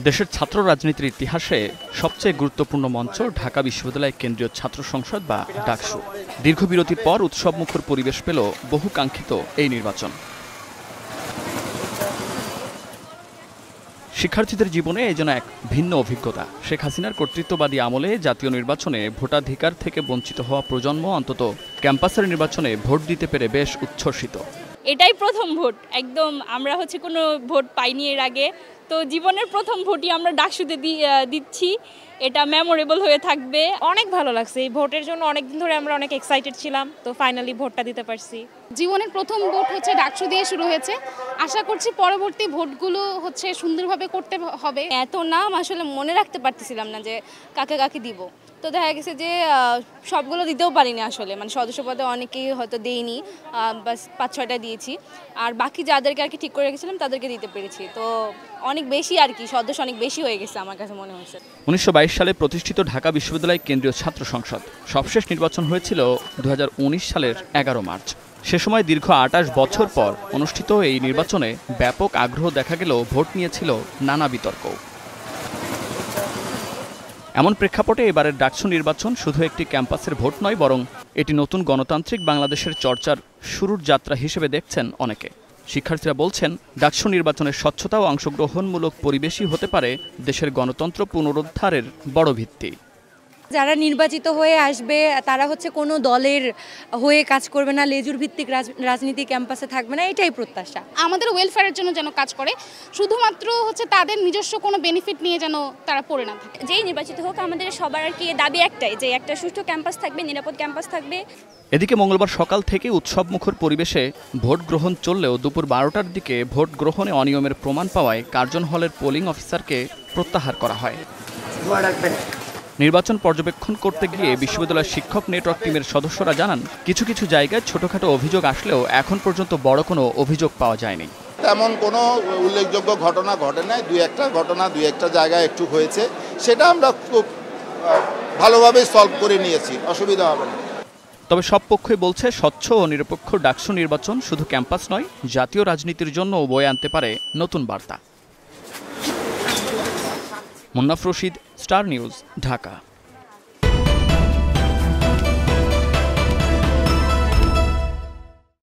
দেশের ছাত্র রাজনীতির ইতিহাসে সবচেয়ে গুরুত্বপূর্ণ মঞ্চ ঢাকা বিশ্ববিদ্যালয় কেন্দ্রীয় ছাত্র সংসদ বা ডাকসু। দীর্ঘ বিরতির পর উৎসবমুখর পরিবেশ পেল বহু কাঙ্ক্ষিত এই নির্বাচন। শিক্ষার্থীদের জীবনে এই যেন এক ভিন্ন অভিজ্ঞতা। শেখ হাসিনার কর্তৃত্ববাদী আমলে জাতীয় নির্বাচনে ভোটাধিকার থেকে বঞ্চিত হওয়া প্রজন্ম অন্তত ক্যাম্পাসের নির্বাচনে ভোট দিতে পেরে বেশ উচ্ছ্বসিত। এটাই প্রথম ভোট, একদম আমরা কোনো ভোট পাইনি এর আগে, তো জীবনের প্রথম ভোটই আমরা ডাকসুতে দিচ্ছি। এটা মেমোরেবল হয়ে থাকবে। অনেক ভালো লাগছে, এই ভোটের জন্য অনেকদিন ধরে আমরা অনেক এক্সাইটেড ছিলাম, তো ফাইনালি ভোটটা দিতে পারছি। জীবনের প্রথম ভোট ডাকসু দিয়ে শুরু হয়েছে। আশা করছি পরবর্তী ভোটগুলো সুন্দরভাবে করতে হবে। এত নাম আসলে মনে রাখতে পারতেছিলাম না যে কাকে কাকে দিব, তো দেখা গেছে যে সবগুলো দিতেও পারিনি আসলে, সদস্য পদে অনেকেই হয়তো দেইনি, বাস 5-6টা দিয়েছি, আর বাকি যাদেরকে আর কি ঠিক করে রেখেছিলাম তাদেরকে দিতে পেরেছি। তো অনেক বেশি আর কি সদস্য অনেক বেশি হয়ে গেছে আমার কাছে মনে হয়েছে। 1922 সালে প্রতিষ্ঠিত ঢাকা বিশ্ববিদ্যালয় কেন্দ্রীয় ছাত্র সংসদ সবশেষ নির্বাচন হয়েছিল 2019 সালের 11 মার্চ। সে সময় দীর্ঘ 28 বছর পর অনুষ্ঠিত এই নির্বাচনে ব্যাপক আগ্রহ দেখা গেলেও ভোট নিয়েছিল নানা বিতর্ক। এমন প্রেক্ষাপটে এবারের ডাকসু নির্বাচন শুধু একটি ক্যাম্পাসের ভোট নয়, বরং এটি নতুন গণতান্ত্রিক বাংলাদেশের চর্চার শুরুর যাত্রা হিসেবে দেখছেন অনেকে। শিক্ষার্থীরা বলছেন, ডাকসু নির্বাচনের স্বচ্ছতা ও অংশগ্রহণমূলক পরিবেশই হতে পারে দেশের গণতন্ত্র পুনরুদ্ধারের বড় ভিত্তি। যারা নির্বাচিত হয়ে আসবে তারা কোনো দলের হয়ে কাজ করবে না, লেজুর ভিত্তিক রাজনীতি ক্যাম্পাসে থাকবে না, এটাই প্রত্যাশা। আমাদের ওয়েলফেয়ারের জন্য যেন কাজ করে, শুধুমাত্র তাদের নিজস্ব কোনো বেনিফিট নিয়ে যেন তারা পড়ে না থাকে। যেই নির্বাচিত হোক, আমাদের সবার আর কি দাবি একটাই, যে একটা সুষ্ঠু ক্যাম্পাস থাকবে, নিরাপদ ক্যাম্পাস থাকবে। এদিকে মঙ্গলবার সকাল থেকে উৎসবমুখর পরিবেশে ভোট গ্রহণ চললেও দুপুর 12টার দিকে ভোট গ্রহণে অনিয়মের প্রমাণ পাওয়ায় কার্জন হলের পোলিং অফিসারকে প্রত্যাহার করা হয়। নির্বাচন পর্যবেক্ষণ করতে গিয়ে বিশ্ববিদ্যালয়ের শিক্ষক নেটওয়ার্ক টিমের সদস্যরা জানান, কিছু কিছু জায়গায় ছোটখাটো অভিযোগ আসলেও এখন পর্যন্ত বড় কোনো অভিযোগ পাওয়া যায়নি। তেমন কোনো উল্লেখযোগ্য ঘটনা ঘটে নাই, দুই একটা জায়গায় একটু হয়েছে, সেটা আমরা খুব ভালোভাবে সলভ করে নিয়েছি, অসুবিধা হবে না। তবে সব পক্ষই বলছে, স্বচ্ছ ও নিরপেক্ষ ডাকসু নির্বাচন শুধু ক্যাম্পাস নয়, জাতীয় রাজনীতির জন্যও বয়ে আনতে পারে নতুন বার্তা। Munnaf Rashid, star news, Dhaka.